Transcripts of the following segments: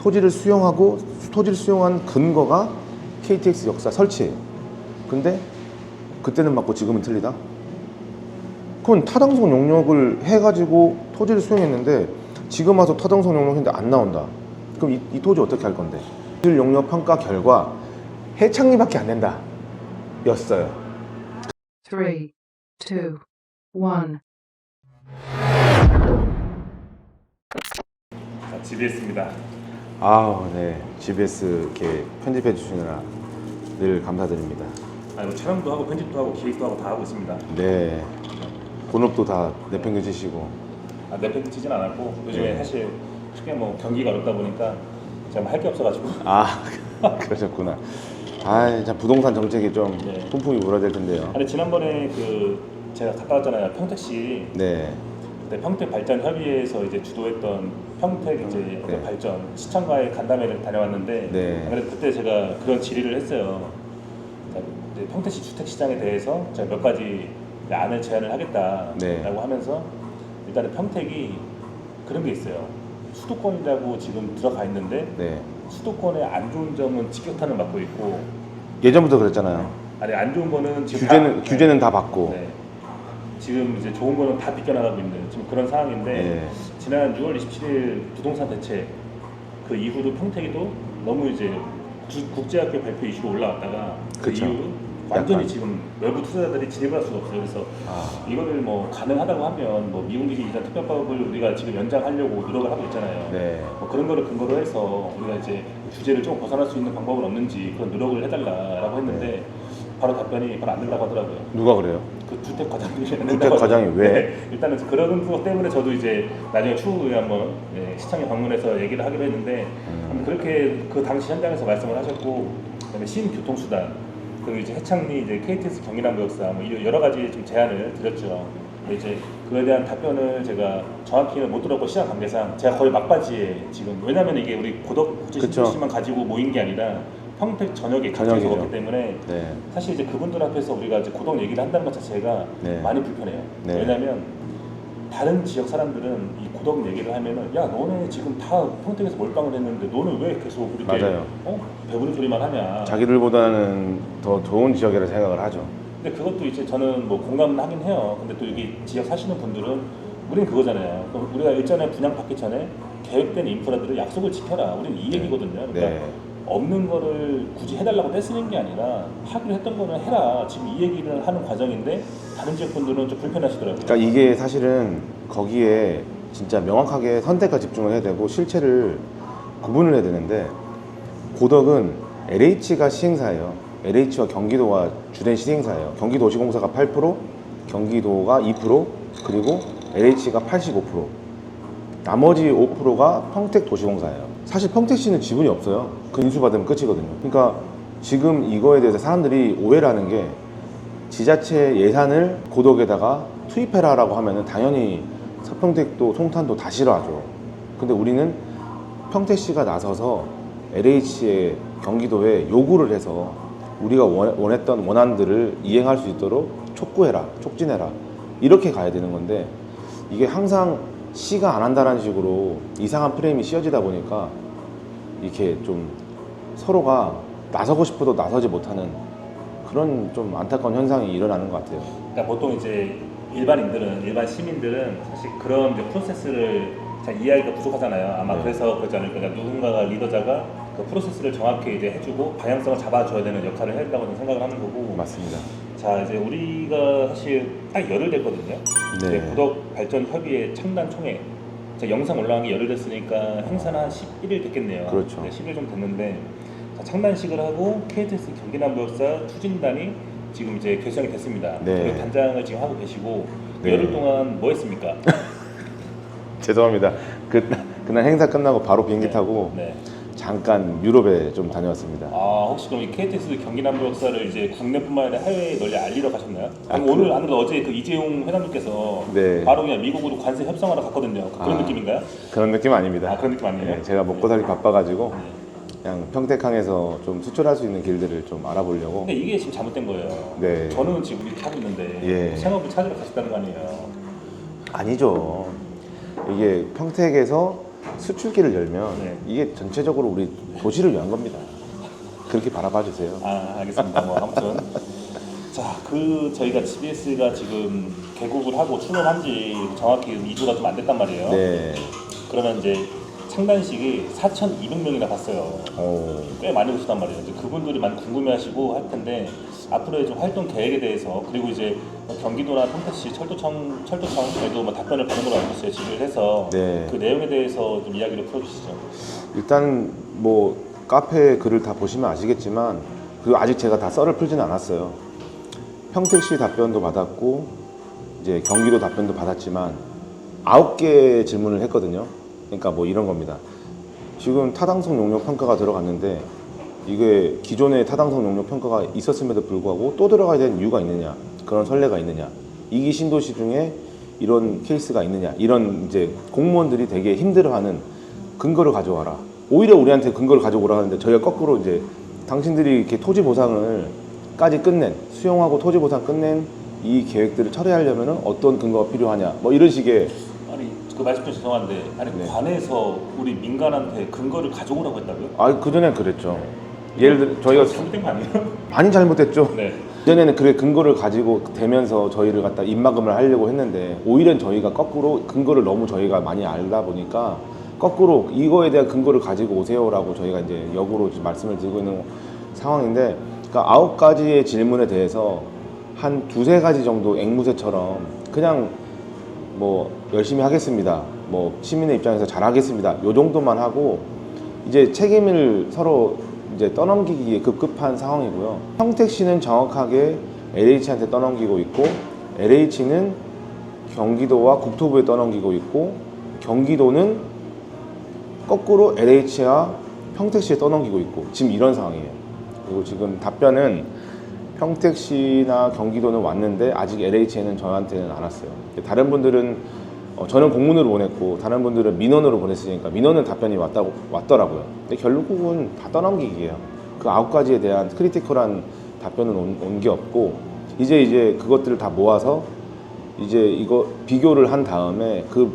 토지를 수용하고 토지를 수용한 근거가 KTX 역사 설치예요. 근데 그때는 맞고 지금은 틀리다? 그건 타당성 용역을 해가지고 토지를 수용했는데 지금 와서 타당성 용역했는데 안 나온다. 그럼 이 토지 어떻게 할 건데? 기술 용역 평가 결과 해창리밖에 안 된다 였어요. 3, 2, 1. 자, GBS입니다. 아우, 네. GBS 이렇게 편집해 주시느라 늘 감사드립니다. 뭐 촬영도 하고 편집도 하고 기획도 하고 다 하고 있습니다. 네. 본업도 다 내팽겨 치시고. 내팽 치진 않았고 요즘에 네. 사실 크게 뭐 경기가 어렵다 보니까 제가 할 게 없어가지고. 아, 그러셨구나. 아, 참 부동산 정책이 좀 네. 풍풍이 불어될 텐데요. 근데 지난번에 제가 갔다 왔잖아요. 평택시. 네. 그때 평택 발전 협의회에서 이제 주도했던 평택 이제 네. 발전 시청과의 간담회를 다녀왔는데 네. 그래서 그때 제가 그런 질의를 했어요. 자, 이제 평택시 주택 시장에 대해서 제가 몇 가지 안을 제안을 하겠다라고 네. 하면서 일단은 평택이 그런 게 있어요. 수도권이라고 지금 들어가 있는데 네. 수도권의 안 좋은 점은 직격탄을 맞고 있고 예전부터 그랬잖아요. 아니 안 좋은 거는 지금 규제는 다 받고. 네. 지금 이제 좋은 거는 다 비껴나가고 있는 지금 그런 상황인데 네. 지난 6월 27일 부동산 대책 그 이후로 평택이도 너무 이제 국제학교 발표 이슈로 올라왔다가 그 그쵸. 이후로 완전히 약간. 지금 외부 투자자들이 진입을 할 수가 없어요. 그래서 이거를 뭐 가능하다고 하면 뭐 미용기지 이전 특별법을 우리가 지금 연장하려고 노력을 하고 있잖아요. 네. 뭐 그런 거를 근거로 해서 우리가 이제 규제를 좀 벗어날 수 있는 방법은 없는지 그런 노력을 해달라라고 했는데 바로 답변이 바로 안 된다고 하더라고요. 누가 그래요? 그 주택 과장들이 주택 과장이 왜? 네, 일단은 그런 것 때문에 저도 이제 나중에 추후에 한번 시청에 방문해서 얘기를 하기로 했는데 그렇게 그 당시 현장에서 말씀을 하셨고 그다음에 신교통수단 그리고 이제 해창리 이제 KTX 경기남부역사 뭐 여러 가지 좀 제안을 드렸죠. 근데 이제 그에 대한 답변을 제가 정확히는 못 들었고 시장 관계상 제가 거의 막바지에 지금 왜냐면 이게 우리 고덕 구치신도시만 가지고 모인 게 아니라 평택 전역에 전역이죠. 적었기 때문에 네. 사실 이제 그분들 앞에서 우리가 이제 고덕 얘기를 한다는 것 자체가 네. 많이 불편해요. 네. 왜냐하면 다른 지역 사람들은 이 고덕 얘기를 하면은 야 너네 지금 다 평택에서 몰빵을 했는데 너는 왜 계속 이렇게 맞아요. 배부른 소리만 하냐. 자기들보다는 더 좋은 지역이라 생각을 하죠. 근데 그것도 이제 저는 뭐 공감은 하긴 해요. 근데 또 여기 지역 사시는 분들은 우리는 그거잖아요. 그럼 우리가 일전에 분양 받기 전에 계획된 인프라들을 약속을 지켜라. 우리는 이 얘기거든요. 그러니까 네. 없는 거를 굳이 해달라고 떼쓰는 게 아니라 하기로 했던 거는 해라. 지금 이 얘기를 하는 과정인데 다른 지역분들은 좀 불편하시더라고요. 그러니까 이게 사실은 거기에 진짜 명확하게 선택과 집중을 해야 되고 실체를 구분을 해야 되는데 고덕은 LH가 시행사예요. LH와 경기도가 주된 시행사예요. 경기도시공사가 8%, 경기도가 2%, 그리고 LH가 85%. 나머지 5%가 평택도시공사예요. 사실 평택시는 지분이 없어요. 그 인수받으면 끝이거든요. 그러니까 지금 이거에 대해서 사람들이 오해를 하는 게 지자체 예산을 고덕에다가 투입해라라고 하면은 당연히 서평택도 송탄도 다 싫어하죠. 근데 우리는 평택시가 나서서 LH의 경기도에 요구를 해서 우리가 원했던 원안들을 이행할 수 있도록 촉구해라, 촉진해라 이렇게 가야 되는 건데 이게 항상 시가 안 한다는 식으로 이상한 프레임이 씌워지다 보니까 이렇게 좀 서로가 나서고 싶어도 나서지 못하는 그런 좀 안타까운 현상이 일어나는 것 같아요. 그러니까 보통 이제 일반 시민들은 사실 그런 이제 프로세스를 잘 이해하기가 부족하잖아요. 아마 네. 그래서 그러지 않을까. 그러니까 누군가가 리더자가 그 프로세스를 정확히 이제 해주고 방향성을 잡아줘야 되는 역할을 해야 된다고 저는 생각을 하는 거고. 맞습니다. 자 이제 우리가 사실 딱 열흘 됐거든요. 네. 이제 고덕 발전 협의회 창단 총회. 제가 영상 올라간 게 열흘 됐으니까 행사는 한 11일 됐겠네요. 그렇죠. 네, 10일 좀 됐는데 자, 창단식을 하고 KTX 경기남부역사 추진단이 지금 이제 결성이 됐습니다. 네. 그리고 단장을 지금 하고 계시고 네. 열흘 동안 뭐 했습니까? 죄송합니다. 그날 행사 끝나고 바로 비행기 네. 타고 네. 잠깐 유럽에 좀 다녀왔습니다. 아 혹시 그럼 이 KTX 경기남부역사를 이제 국내뿐만 아니라 해외에 널리 알리러 가셨나요? 그럼 그- 오늘 안 그래도 어제 그 이재용 회장님께서 네. 바로 그냥 미국으로 관세 협상하러 갔거든요. 그런 아. 느낌인가요? 그런 느낌 아닙니다. 아 그런 느낌 아니에요? 네, 제가 먹고 살기 바빠가지고 그냥 평택항에서 좀 수출할 수 있는 길들을 좀 알아보려고. 근데 이게 지금 잘못된 거예요. 네. 저는 지금 이렇게 하고 있는데 예. 생업을 찾으러 가셨다는 거 아니에요? 아니죠. 이게 평택에서 수출기를 열면 네. 이게 전체적으로 우리 도시를 위한 겁니다. 그렇게 바라봐 주세요. 아, 알겠습니다. 뭐 아무튼 자, 저희가 GBS가 지금 개국을 하고 출범한 지 정확히 2주가 좀 안 됐단 말이에요. 네. 그러면 이제 창단식이 4,200명이나 봤어요. 오. 꽤 많이 오셨단 말이에요. 이제 그분들이 많이 궁금해하시고 할 텐데 앞으로의 좀 활동 계획에 대해서 그리고 이제 경기도나 평택시 철도청에도 뭐 답변을 받는 걸로 알고 있어요. 질의를 해서 네. 그 내용에 대해서 좀 이야기를 풀어주시죠. 일단 뭐 카페 글을 다 보시면 아시겠지만 그리고 아직 제가 다 썰을 풀지는 않았어요. 평택시 답변도 받았고 이제 경기도 답변도 받았지만 9개 질문을 했거든요. 그러니까 뭐 이런 겁니다. 지금 타당성 용역 평가가 들어갔는데 이게 기존에 타당성 용역 평가가 있었음에도 불구하고 또 들어가야 되는 이유가 있느냐, 그런 선례가 있느냐, 이기 신도시 중에 이런 케이스가 있느냐, 이런 이제 공무원들이 되게 힘들어하는 근거를 가져와라. 오히려 우리한테 근거를 가져오라 하는데 저희가 거꾸로 이제 당신들이 이렇게 토지 보상을까지 끝낸, 수용하고 토지 보상 끝낸 이 계획들을 철회하려면은 어떤 근거가 필요하냐, 뭐 이런 식의. 아니 그 말씀 좀 죄송한데 아니 네. 관에서 우리 민간한테 근거를 가져오라고 했다고요? 아, 그전엔 그랬죠. 예를 들어 저희가 잘못된 거 아니에요? 많이 잘못했죠. 네. 그전에는 그래 근거를 가지고 대면서 저희를 갖다 입막음을 하려고 했는데 오히려 저희가 거꾸로 근거를 너무 저희가 많이 알다 보니까 거꾸로 이거에 대한 근거를 가지고 오세요라고 저희가 이제 역으로 말씀을 드리고 있는 상황인데, 그러니까 9가지의 질문에 대해서 한 2-3가지 정도 앵무새처럼 그냥 뭐 열심히 하겠습니다, 뭐 시민의 입장에서 잘하겠습니다, 요 정도만 하고 이제 책임을 서로 이제 떠넘기기에 급급한 상황이고요. 평택시는 정확하게 LH한테 떠넘기고 있고 LH는 경기도와 국토부에 떠넘기고 있고 경기도는 거꾸로 LH와 평택시에 떠넘기고 있고 지금 이런 상황이에요. 그리고 지금 답변은 평택시나 경기도는 왔는데 아직 LH에는 저한테는 안 왔어요. 다른 분들은 저는 공문으로 보냈고 다른 분들은 민원으로 보냈으니까 민원은 답변이 왔더라고요. 근데 결국은 다 떠넘기기예요. 그 9가지에 대한 크리티컬한 답변은 온 게 없고 이제 그것들을 다 모아서 이제 이거 비교를 한 다음에 그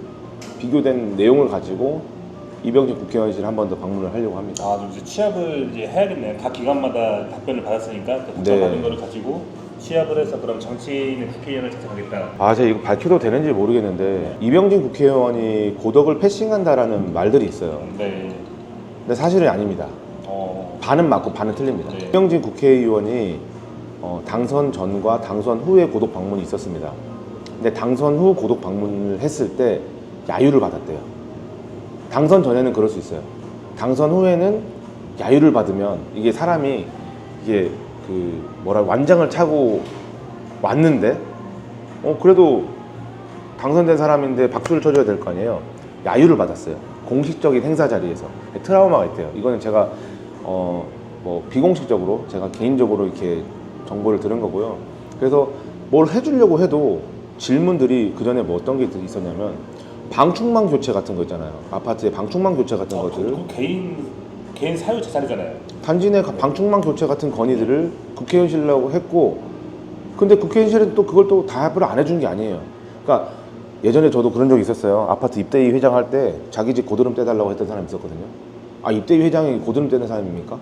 비교된 내용을 가지고 이병진 국회의원실 한 번 더 방문을 하려고 합니다. 아, 좀 이제 취합을 이제 해야겠네요. 각 기관마다 답변을 받았으니까 그 답변받은 거를 가지고 취합을 해서 그럼 정치인은 국회의원을 채택하겠다. 아, 제가 이거 밝혀도 되는지 모르겠는데 이병진 국회의원이 고덕을 패싱한다라는 말들이 있어요. 네. 근데 사실은 아닙니다. 반은 맞고 반은 틀립니다. 네. 이병진 국회의원이 당선 전과 당선 후에 고덕 방문이 있었습니다. 근데 당선 후 고덕 방문을 했을 때 야유를 받았대요. 당선 전에는 그럴 수 있어요. 당선 후에는 야유를 받으면 이게 사람이 이게 완장을 차고 왔는데 그래도 당선된 사람인데 박수를 쳐줘야 될 거 아니에요. 야유를 받았어요. 공식적인 행사 자리에서. 트라우마가 있대요. 이거는 제가 뭐 비공식적으로 제가 개인적으로 이렇게 정보를 들은 거고요. 그래서 뭘 해주려고 해도 질문들이 그 전에 뭐 어떤 게 있었냐면 방충망 교체 같은 거 있잖아요. 아파트에 방충망 교체 같은 것들. 그 개인 사유 재산이잖아요. 단지 내 방충망 교체 같은 건의들을 국회의원실이라고 했고, 근데 국회의원실은 또 그걸 또 답을 안 해준 게 아니에요. 그러니까 예전에 저도 그런 적이 있었어요. 아파트 입대위 회장 할 때 자기 집 고드름 떼달라고 했던 사람이 있었거든요. 아, 입대위 회장이 고드름 떼는 사람입니까?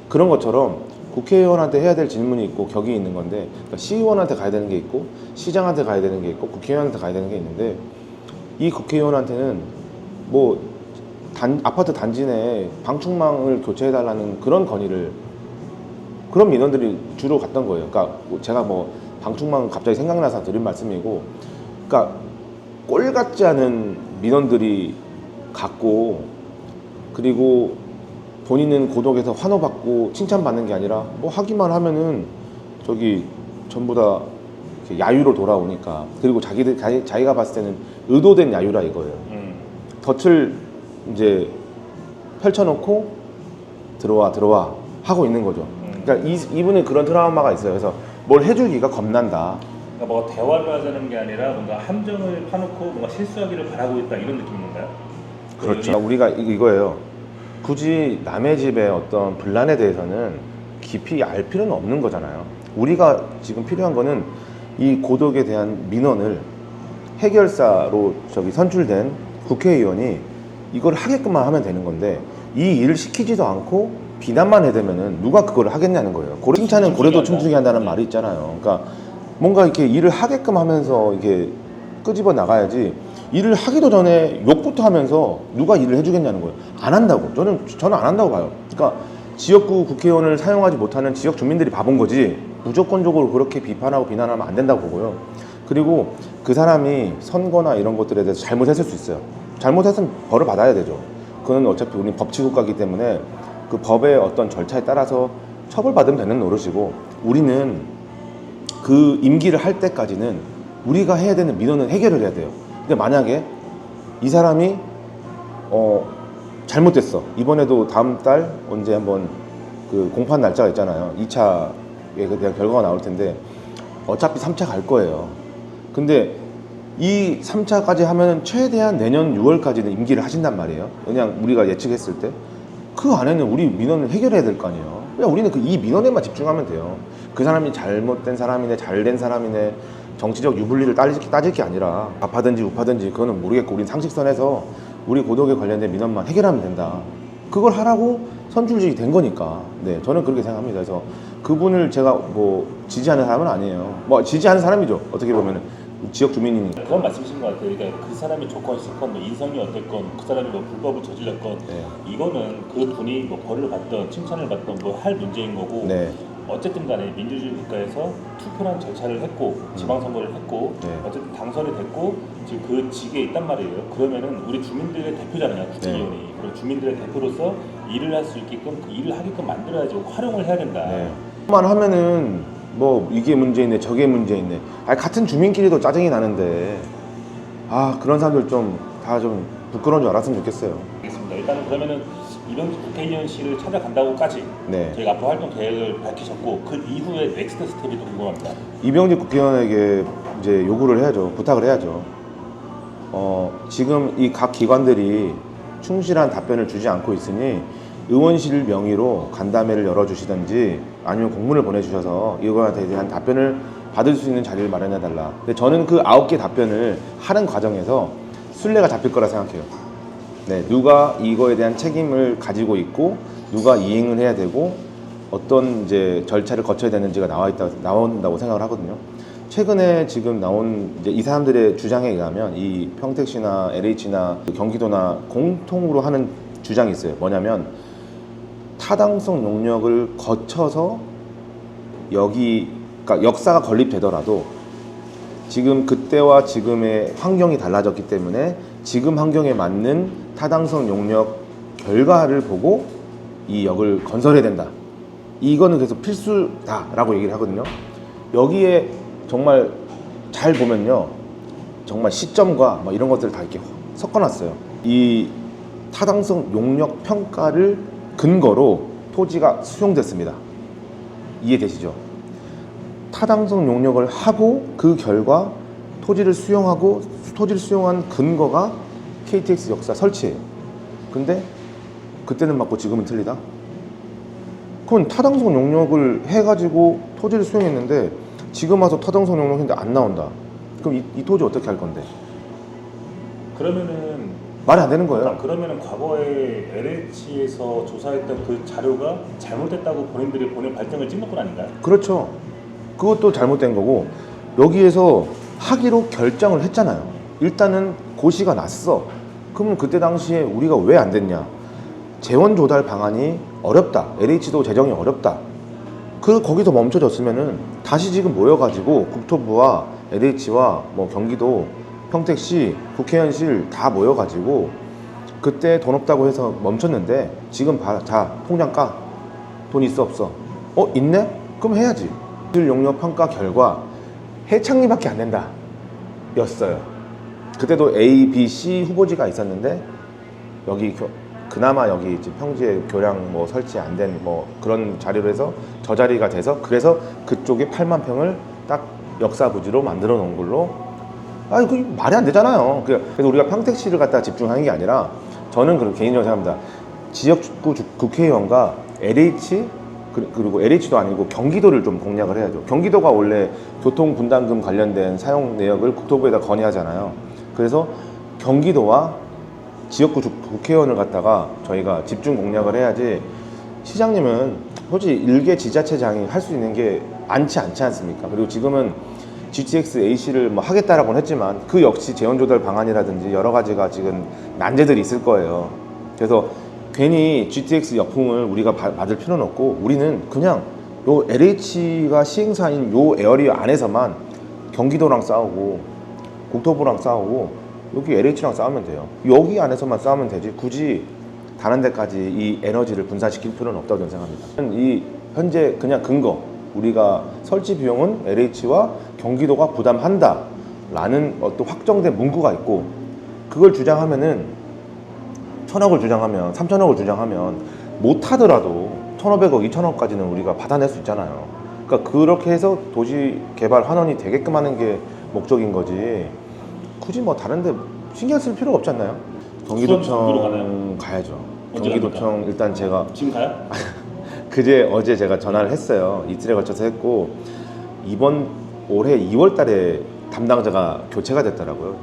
그런 것처럼 국회의원한테 해야 될 질문이 있고 격이 있는 건데, 그러니까 시의원한테 가야 되는 게 있고 시장한테 가야 되는 게 있고 국회의원한테 가야 되는 게 있는데, 이 국회의원한테는 뭐 아파트 단지 내에 방충망을 교체해달라는 그런 건의를, 그런 민원들이 주로 갔던 거예요. 그러니까 제가 뭐 방충망 갑자기 생각나서 드린 말씀이고, 그러니까 꼴 같지 않은 민원들이 갔고, 그리고 본인은 고독에서 환호받고 칭찬받는 게 아니라 뭐 하기만 하면은 저기 전부 다 이렇게 야유로 돌아오니까, 그리고 자기가 봤을 때는 의도된 야유라 이거예요. 덫을 이제 펼쳐놓고 들어와 하고 있는 거죠. 그러니까 이분은 그런 트라우마가 있어요. 그래서 뭘 해주기가 겁난다. 그러니까 뭐 대화를 하자는 게 아니라 뭔가 함정을 파놓고 뭔가 실수하기를 바라고 있다 이런 느낌인 건가요? 그렇죠. 우리가 이거예요. 굳이 남의 집의 어떤 분란에 대해서는 깊이 알 필요는 없는 거잖아요. 우리가 지금 필요한 거는 이 고독에 대한 민원을 해결사로 선출된 국회의원이 이걸 하게끔만 하면 되는 건데 이 일을 시키지도 않고 비난만 해대면은 누가 그걸 하겠냐는 거예요. 칭찬은 고래도 춤추게 한다는 말이 있잖아요. 그러니까 뭔가 이렇게 일을 하게끔 하면서 이렇게 끄집어 나가야지 일을 하기도 전에 욕부터 하면서 누가 일을 해주겠냐는 거예요. 안 한다고. 저는 안 한다고 봐요. 그러니까 지역구 국회의원을 사용하지 못하는 지역 주민들이 바본 거지 무조건적으로 그렇게 비판하고 비난하면 안 된다고 보고요. 그리고 그 사람이 선거나 이런 것들에 대해서 잘못했을 수 있어요. 잘못했으면 벌을 받아야 되죠. 그건 어차피 우리는 법치국가이기 때문에 그 법의 어떤 절차에 따라서 처벌받으면 되는 노릇이고 우리는 그 임기를 할 때까지는 우리가 해야 되는 민원은 해결을 해야 돼요. 근데 만약에 이 사람이 잘못됐어. 이번에도 다음 달 언제 한번 그 공판 날짜가 있잖아요. 2차에 대한 결과가 나올 텐데 어차피 3차 갈 거예요. 근데 이 3차까지 하면 최대한 내년 6월까지는 임기를 하신단 말이에요. 그냥 우리가 예측했을 때. 그 안에는 우리 민원을 해결해야 될 거 아니에요. 그냥 우리는 이 민원에만 집중하면 돼요. 그 사람이 잘못된 사람이네, 잘된 사람이네, 정치적 유불리를 따질 게 아니라 좌파든지 우파든지 그거는 모르겠고 우린 상식선에서 우리 고독에 관련된 민원만 해결하면 된다. 그걸 하라고 선출직이 된 거니까. 네, 저는 그렇게 생각합니다. 그래서 그분을 제가 뭐 지지하는 사람은 아니에요. 뭐 지지하는 사람이죠. 어떻게 보면은 지역 주민이니까. 그런 말씀이신 것 같아요. 그러니까 그 사람이 조건이 있건 뭐 인성이 어땠건 그 사람이 뭐 불법을 저질렀건 네. 이거는 그 분이 뭐 벌을 받던 칭찬을 받던 뭐 할 문제인 거고 네. 어쨌든 간에 민주주의 국가에서 투표라는 절차를 했고 지방선거를 했고 네. 어쨌든 당선이 됐고 지금 그 직에 있단 말이에요. 그러면은 우리 주민들의 대표잖아요. 국회의원이. 그리고 주민들의 대표로서 일을 할 수 있게끔 그 일을 하게끔 만들어야지 활용을 해야 된다. 네. 만 하면은 뭐 이게 문제 있네 저게 문제 있네. 아니 같은 주민끼리도 짜증이 나는데 그런 사람들 좀 다 좀 부끄러운 줄 알았으면 좋겠어요. 알겠습니다. 일단은 그러면은 이병지 국회의원실을 찾아간다고까지 네. 저희가 앞으로 활동 계획을 밝히셨고 그 이후에 넥스트 스텝이 또 궁금합니다. 이병직 국회의원에게 이제 요구를 해야죠. 부탁을 해야죠. 지금 이 각 기관들이 충실한 답변을 주지 않고 있으니 의원실 명의로 간담회를 열어주시든지 아니면 공문을 보내주셔서 이거에 대한 답변을 받을 수 있는 자리를 마련해달라. 근데 저는 그 9개 답변을 하는 과정에서 순례가 잡힐 거라 생각해요. 네, 누가 이거에 대한 책임을 가지고 있고 누가 이행을 해야 되고 어떤 이제 절차를 거쳐야 되는지가 나온다고 생각을 하거든요. 최근에 지금 나온 이제 이 사람들의 주장에 의하면 이 평택시나 LH나 경기도나 공통으로 하는 주장이 있어요. 뭐냐면 타당성 용역을 거쳐서 그러니까 역사가 건립되더라도 지금 그때와 지금의 환경이 달라졌기 때문에 지금 환경에 맞는 타당성 용역 결과를 보고 이 역을 건설해야 된다. 이거는 그래서 필수다라고 얘기를 하거든요. 여기에 정말 잘 보면요, 정말 시점과 뭐 이런 것들을 다 이렇게 섞어놨어요. 이 타당성 용역 평가를 근거로 토지가 수용됐습니다. 이해되시죠? 타당성 용역을 하고 그 결과 토지를 수용한 근거가 KTX 역사 설치예요. 근데 그때는 맞고 지금은 틀리다? 그건 타당성 용역을 해가지고 토지를 수용했는데 지금 와서 타당성 용역인데 안 나온다. 그럼 이 토지 어떻게 할 건데? 그러면은 말이 안 되는 거예요. 그러면은 과거에 LH에서 조사했던 그 자료가 잘못됐다고 본인들이 본인 발등을 찍는 건 아닌가요? 그렇죠. 그것도 잘못된 거고 여기에서 하기로 결정을 했잖아요. 일단은 고시가 났어. 그러면 그때 당시에 우리가 왜 안 됐냐? 재원 조달 방안이 어렵다. LH도 재정이 어렵다. 거기서 멈춰졌으면은 다시 지금 모여가지고 국토부와 LH와 뭐 경기도, 평택시, 국회의원실 다 모여가지고 그때 돈 없다고 해서 멈췄는데 지금 자 통장 까. 돈 있어 없어? 있네? 그럼 해야지. 용역 평가 결과 해창리밖에 안 된다 였어요. 그때도 A, B, C 후보지가 있었는데 그나마 여기 평지에 교량 뭐 설치 안 된 뭐 그런 자리로 해서 저 자리가 돼서 그래서 그쪽에 8만 평을 딱 역사 부지로 만들어 놓은 걸로 그 말이 안 되잖아요. 그래서 우리가 평택시를 갖다 집중하는 게 아니라 저는 그렇게 개인적으로 생각합니다. 지역구 국회의원과 LH 그리고 LH도 아니고 경기도를 좀 공략을 해야죠. 경기도가 원래 교통분담금 관련된 사용 내역을 국토부에다 건의하잖아요. 그래서 경기도와 지역구 국회의원을 갖다가 저희가 집중 공략을 해야지 시장님은 솔직히 일개 지자체장이 할 수 있는 게 많지 않지 않습니까? 그리고 지금은 GTX AC를 뭐 하겠다라고는 했지만 그 역시 재원 조달 방안이라든지 여러 가지가 지금 난제들이 있을 거예요. 그래서 괜히 GTX 역풍을 우리가 맞을 필요는 없고 우리는 그냥 요 LH가 시행사인 요 에어리어 안에서만 경기도랑 싸우고 국토부랑 싸우고 여기 LH랑 싸우면 돼요. 여기 안에서만 싸우면 되지 굳이 다른 데까지 이 에너지를 분산시킬 필요는 없다고 저는 생각합니다. 이 현재 그냥 근거 우리가 설치 비용은 LH와 경기도가 부담한다 라는 어떤 확정된 문구가 있고 그걸 주장하면은 1,000억을 주장하면 3,000억을 주장하면 못하더라도 1,500억 2,000억까지는 우리가 받아낼 수 있잖아요. 그러니까 그렇게 해서 도시 개발 환원이 되게끔 하는 게 목적인 거지 굳이 뭐 다른데 신경 쓸 필요가 없지 않나요? 경기도청 가야죠. 언제 경기도청 일단 제가 지금 가요? 그제 어제 제가 전화를 했어요. 이틀에 걸쳐서 했고 이번 올해 2월 달에 담당자가 교체가 됐더라고요.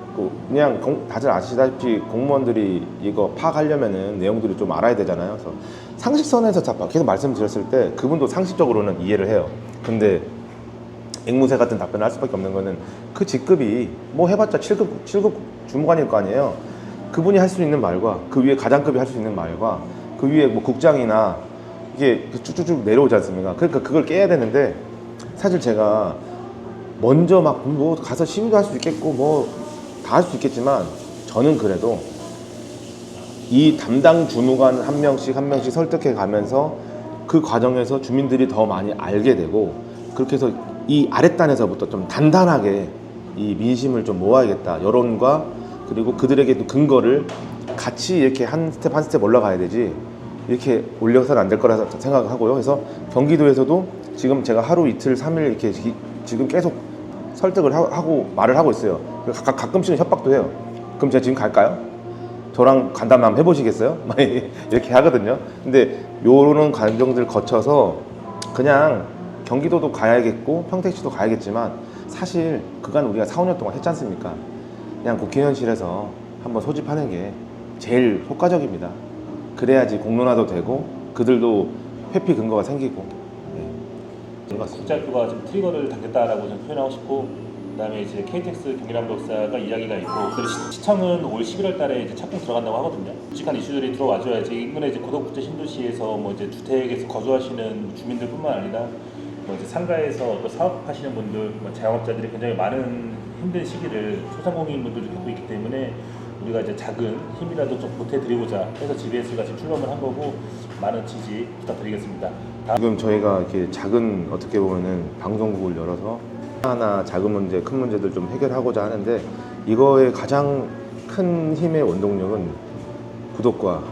그냥 다들 아시다시피 공무원들이 이거 파악하려면은 내용들이 좀 알아야 되잖아요. 그래서 상식선에서 계속 말씀드렸을 때 그분도 상식적으로는 이해를 해요. 근데 앵무새 같은 답변을 할 수밖에 없는 거는 그 직급이 뭐 해봤자 7급 주무관일 거 아니에요. 그분이 할 수 있는 말과 그 위에 가장급이 할 수 있는 말과 그 위에 뭐 국장이나 이게 쭉쭉쭉 내려오지 않습니까? 그러니까 그걸 깨야 되는데 사실 제가 먼저 막 뭐 가서 시위도 할 수 있겠고 뭐 다 할 수 있겠지만 저는 그래도 이 담당 주무관 한 명씩 설득해 가면서 그 과정에서 주민들이 더 많이 알게 되고 그렇게 해서 이 아랫단에서부터 좀 단단하게 이 민심을 좀 모아야겠다. 여론과 그리고 그들에게도 근거를 같이 이렇게 한 스텝 한 스텝 올라가야 되지 이렇게 올려서는 안 될 거라 생각하고요. 그래서 경기도에서도 지금 제가 하루 이틀 3일 이렇게 지금 계속 설득을 하고 말을 하고 있어요. 가끔씩은 협박도 해요. 그럼 제가 지금 갈까요? 저랑 간담회 한번 해보시겠어요? 이렇게 하거든요. 근데 요런 과정들 거쳐서 그냥 경기도도 가야겠고 평택시도 가야겠지만 사실 그간 우리가 4, 5년 동안 했지 않습니까? 그냥 국회의원실에서 한번 소집하는 게 제일 효과적입니다. 그래야지 공론화도 되고 그들도 회피 근거가 생기고. 국제학교가 지금 트리거를 당겼다라고 저는 표현하고 싶고, 그다음에 이제 KTX 경기남도역사가 이야기가 있고, 그리고 시청은 올 11월 달에 이제 착공 들어간다고 하거든요. 굵직한 이슈들이 들어와줘야지 인근에 이제 고덕국제 신도시에서 뭐 이제 주택에서 거주하시는 주민들뿐만 아니라 뭐 이제 상가에서 또 사업하시는 분들, 뭐 자영업자들이 굉장히 많은 힘든 시기를 소상공인분들도 겪고 있기 때문에 우리가 이제 작은 힘이라도 좀 보태드리고자 해서 GBS가 지금 출범을 한 거고 많은 지지 부탁드리겠습니다. 지금 저희가 이렇게 작은 어떻게 보면은 방송국을 열어서 하나 작은 문제, 큰 문제들 좀 해결하고자 하는데 이거의 가장 큰 힘의 원동력은 구독과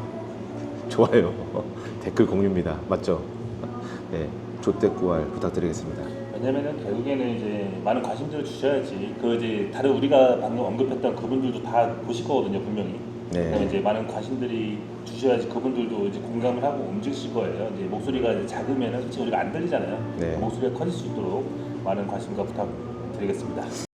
좋아요, 댓글 공유입니다. 맞죠? 네, 조댓구알 부탁드리겠습니다. 왜냐면은 결국에는 이제 많은 관심들을 주셔야지 그 이제 다른 우리가 방금 언급했던 그분들도 다 보실 거거든요 분명히. 네. 그다음에 이제 많은 관심들이 주셔야지 그분들도 이제 공감을 하고 움직이실 거예요. 이제 목소리가 이제 작으면은 솔직히 우리가 안 들리잖아요. 네. 목소리가 커질 수 있도록 많은 관심과 부탁드리겠습니다.